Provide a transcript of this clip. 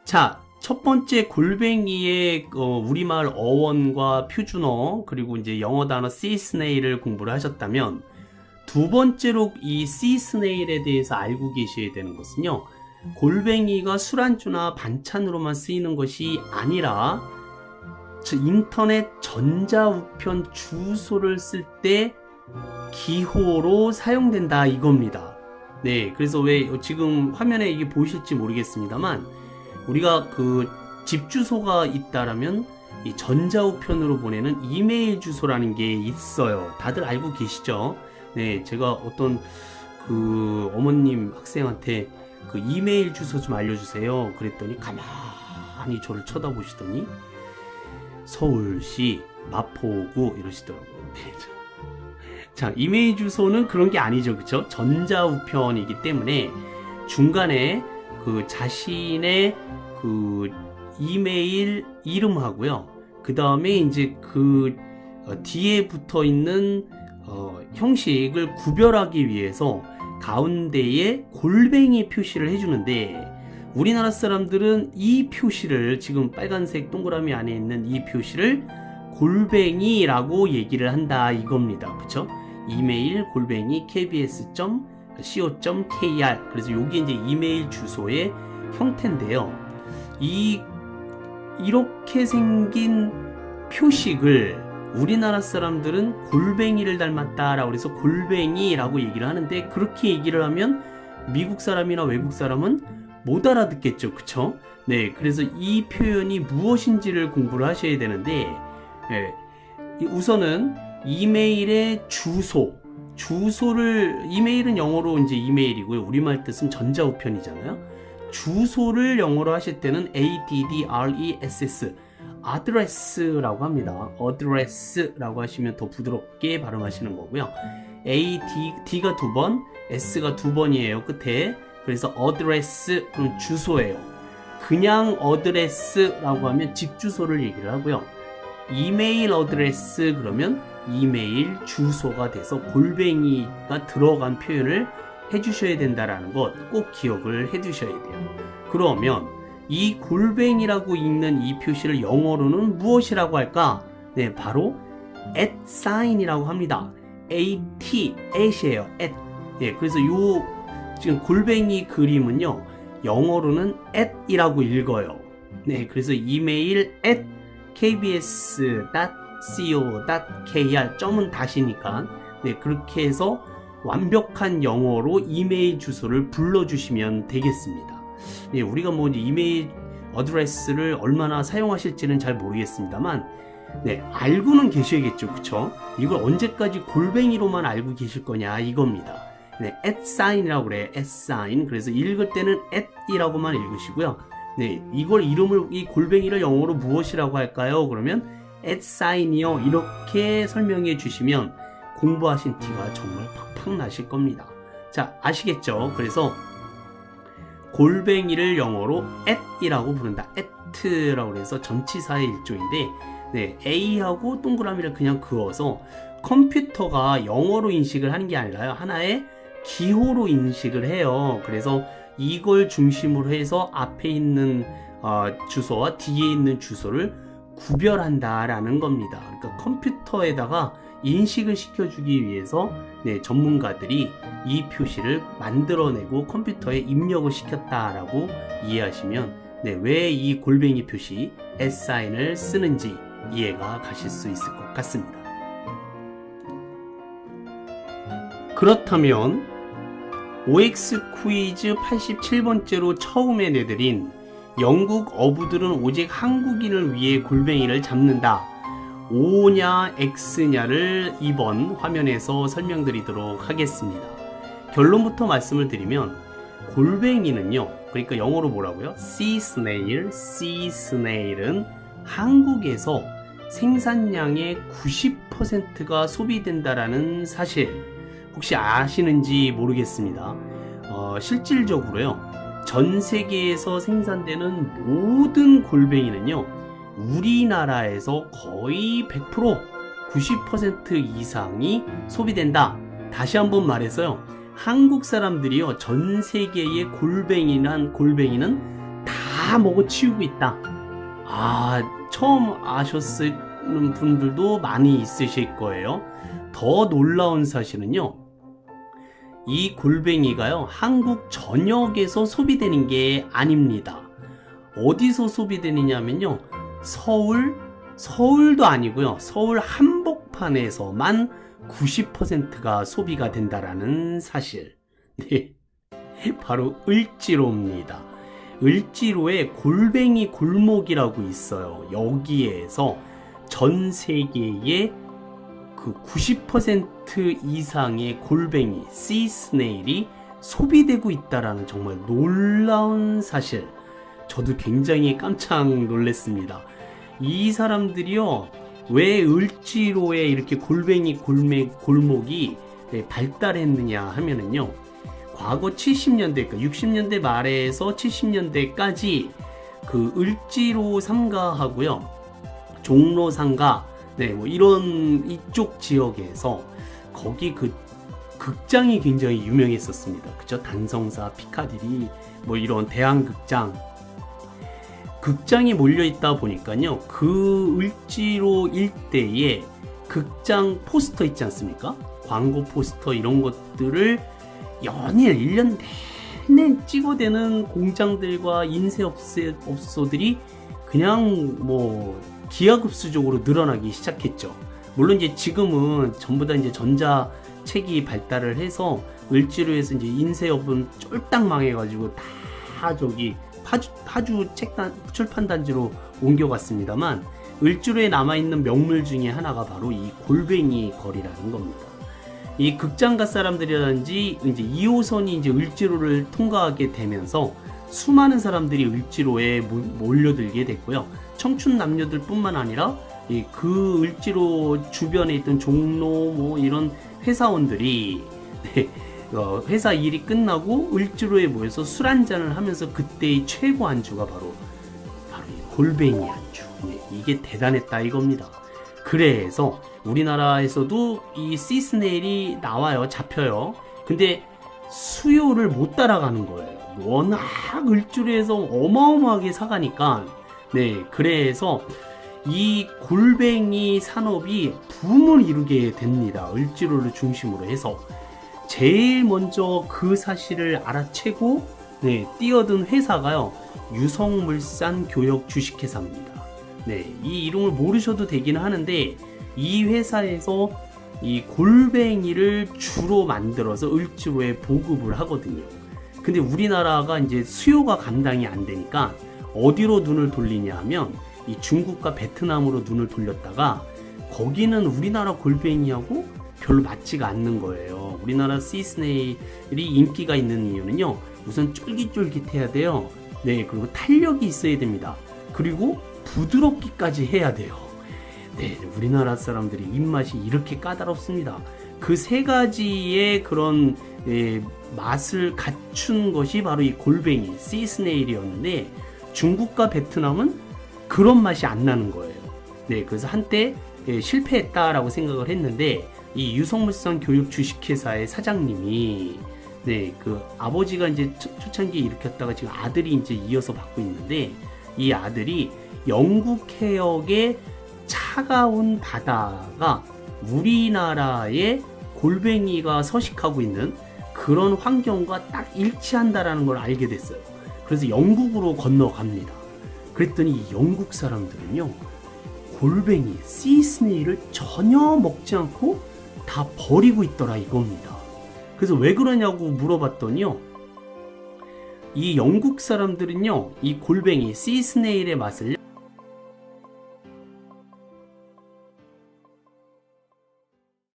자, 첫 번째 골뱅이의 우리말 어원과 표준어, 그리고 이제 영어 단어 sea snail을 공부를 하셨다면, 두 번째로 이 sea snail에 대해서 알고 계셔야 되는 것은요, 골뱅이가 술안주나 반찬으로만 쓰이는 것이 아니라 인터넷 전자우편 주소를 쓸 때 기호로 사용된다 이겁니다. 네, 그래서 왜 지금 화면에 이게 보이실지 모르겠습니다만, 우리가 그 집 주소가 있다라면 이 전자우편으로 보내는 이메일 주소라는 게 있어요. 다들 알고 계시죠? 네, 제가 어떤 그 어머님 학생한테 그 이메일 주소 좀 알려주세요 그랬더니 가만히 저를 쳐다보시더니 서울시 마포구 이러시더라고요. 네. 자, 이메일 주소는 그런 게 아니죠, 그쵸? 전자우편이기 때문에 중간에 그 자신의 그 이메일 이름하고요, 그 다음에 이제 그 뒤에 붙어 있는 형식을 구별하기 위해서 가운데에 골뱅이 표시를 해주는데, 우리나라 사람들은 이 표시를, 지금 빨간색 동그라미 안에 있는 이 표시를 골뱅이라고 얘기를 한다 이겁니다. 그쵸? 이메일 골뱅이 kbs.co.kr. 그래서 요게 이제 이메일 주소의 형태인데요. 이렇게 생긴 표식을 우리나라 사람들은 골뱅이를 닮았다라고 해서 골뱅이라고 얘기를 하는데, 그렇게 얘기를 하면 미국 사람이나 외국 사람은 못 알아듣겠죠, 그쵸? 네, 그래서 이 표현이 무엇인지를 공부를 하셔야 되는데, 네, 우선은 이메일의 주소를, 이메일은 영어로 이제 이메일이고요, 우리말 뜻은 전자우편이잖아요. 주소를 영어로 하실 때는 address, address라고 합니다. address라고 하시면 더 부드럽게 발음하시는 거고요. D가 두 번, S가 두 번이에요, 끝에. 그래서 address, 그럼 주소예요. 그냥 address라고 하면 집 주소를 얘기를 하고요. 이메일 어드레스 그러면 이메일 주소가 돼서 골뱅이가 들어간 표현을 해주셔야 된다라는 것 꼭 기억을 해두셔야 돼요. 그러면 이 골뱅이라고 읽는 이 표시를 영어로는 무엇이라고 할까? 네, 바로 at sign이라고 합니다. at이에요. at. 네, 그래서 요 지금 골뱅이 그림은요, 영어로는 at이라고 읽어요. 네, 그래서 이메일 at kbs.co.kr, 점은 다시니까, 네, 그렇게 해서 완벽한 영어로 이메일 주소를 불러주시면 되겠습니다. 네, 우리가 뭐 이메일 어드레스를 얼마나 사용하실지는 잘 모르겠습니다만, 네, 알고는 계셔야겠죠, 그쵸? 이걸 언제까지 골뱅이로만 알고 계실 거냐 이겁니다. 네, at sign이라고 그래요. at sign. 그래서 읽을 때는 at이라고만 읽으시고요. 네, 이름을, 이 골뱅이를 영어로 무엇이라고 할까요? 그러면 at sign이요, 이렇게 설명해 주시면 공부하신 티가 정말 팍팍 나실 겁니다. 자, 아시겠죠? 그래서 골뱅이를 영어로 at이라고 부른다. at라고 해서 전치사의 일종인데, 네, a하고 동그라미를 그냥 그어서 컴퓨터가 영어로 인식을 하는 게 아니라요, 하나의 기호로 인식을 해요. 그래서 이걸 중심으로 해서 앞에 있는 주소와 뒤에 있는 주소를 구별한다라는 겁니다. 그러니까 컴퓨터에다가 인식을 시켜주기 위해서, 네, 전문가들이 이 표시를 만들어내고 컴퓨터에 입력을 시켰다라고 이해하시면, 네, 왜 이 골뱅이 표시 S사인을 쓰는지 이해가 가실 수 있을 것 같습니다. 그렇다면 OX 퀴즈 87번째로 처음에 내드린 영국 어부들은 오직 한국인을 위해 골뱅이를 잡는다, O냐 X냐를 이번 화면에서 설명드리도록 하겠습니다. 결론부터 말씀을 드리면, 골뱅이는요, 그러니까 영어로 뭐라고요? sea snail은 한국에서 생산량의 90%가 소비된다라는 사실 혹시 아시는지 모르겠습니다. 실질적으로요, 전 세계에서 생산되는 모든 골뱅이는요, 우리나라에서 거의 100%, 90% 이상이 소비된다. 다시 한번 말해서요, 한국 사람들이요, 전 세계의 골뱅이는 다 다 먹어치우고 있다. 처음 아셨는 분들도 많이 있으실 거예요. 더 놀라운 사실은요, 이 골뱅이가요, 한국 전역에서 소비되는 게 아닙니다. 어디서 소비되느냐면요, 서울도 아니고요, 서울 한복판에서만 90%가 소비가 된다라는 사실. 네, 바로 을지로입니다. 을지로에 골뱅이 골목이라고 있어요. 여기에서 전 세계의 그 90% 이상의 골뱅이, 씨 스네일이 소비되고 있다라는 정말 놀라운 사실. 저도 굉장히 깜짝 놀랐습니다. 이 사람들이요, 왜 을지로에 이렇게 골뱅이 골목이 발달했느냐 하면은요, 과거 70년대, 그러니까 60년대 말에서 70년대까지 그 을지로 상가하고요, 종로 상가, 뭐 이런 이쪽 지역에서 거기 그 극장이 굉장히 유명했었습니다. 그죠? 단성사, 피카디리, 뭐 이런 극장이 몰려있다 보니까요, 그 을지로 일대에 극장 포스터 있지 않습니까? 광고 포스터 이런 것들을 연일 1년 내내 찍어대는 공장들과 인쇄업소들이 그냥 뭐 기하급수적으로 늘어나기 시작했죠. 물론 이제 지금은 전부 다 이제 전자책이 발달을 해서 을지로에서 이제 인쇄업은 쫄딱 망해가지고 다 저기 파주 출판단지로 옮겨갔습니다만, 을지로에 남아있는 명물 중에 하나가 바로 이 골뱅이 거리라는 겁니다. 이 극장가 사람들이라든지 이제 2호선이 이제 을지로를 통과하게 되면서 수많은 사람들이 을지로에 몰려들게 됐고요. 청춘 남녀들 뿐만 아니라 그 을지로 주변에 있던 종로 뭐 이런 회사원들이 회사 일이 끝나고 을지로에 모여서 술 한잔을 하면서 그때의 최고 안주가 바로 이 골뱅이 안주. 이게 대단했다 이겁니다. 그래서 우리나라에서도 이 씨 스네일이 나와요. 잡혀요. 근데 수요를 못 따라가는 거예요. 워낙 을지로에서 어마어마하게 사가니까. 그래서 이 골뱅이 산업이 붐을 이루게 됩니다. 을지로를 중심으로 해서. 제일 먼저 그 사실을 알아채고 뛰어든 회사가요, 유성물산 교역 주식회사입니다. 이 이름을 모르셔도 되기는 하는데, 이 회사에서 이 골뱅이를 주로 만들어서 을지로에 보급을 하거든요. 근데 우리나라가 이제 수요가 감당이 안 되니까 어디로 눈을 돌리냐 하면 이 중국과 베트남으로 눈을 돌렸다가, 거기는 우리나라 골뱅이하고 별로 맞지가 않는 거예요. 우리나라 씨 스네일이 인기가 있는 이유는요, 우선 쫄깃쫄깃해야 돼요. 그리고 탄력이 있어야 됩니다. 그리고 부드럽기까지 해야 돼요. 우리나라 사람들이 입맛이 이렇게 까다롭습니다. 그 세 가지의 그런 맛을 갖춘 것이 바로 이 골뱅이, 씨 스네일이었는데, 중국과 베트남은 그런 맛이 안 나는 거예요. 그래서 한때 실패했다라고 생각을 했는데, 이 유성물산 교육 주식회사의 사장님이 그 아버지가 이제 초창기에 일으켰다가 지금 아들이 이제 이어서 받고 있는데, 이 아들이 영국 해역의 차가운 바다가 우리나라의 골뱅이가 서식하고 있는 그런 환경과 딱 일치한다라는 걸 알게 됐어요. 그래서 영국으로 건너갑니다. 그랬더니 이 영국 사람들은요, 골뱅이, 씨 스네일을 전혀 먹지 않고 다 버리고 있더라 이겁니다. 그래서 왜 그러냐고 물어봤더니요, 이 영국 사람들은요, 이 골뱅이, 씨 스네일의 맛을